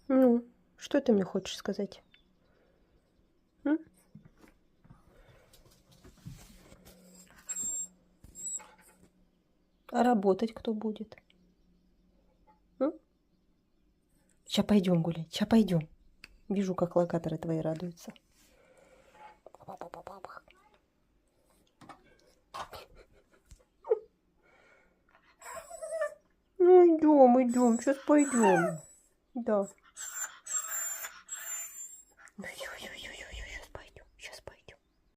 Ну, что ты мне хочешь сказать? М? А работать кто будет? Сейчас пойдем гулять, сейчас пойдем. Вижу, как локаторы твои радуются. Ну, идем, идем, сейчас пойдем. Да.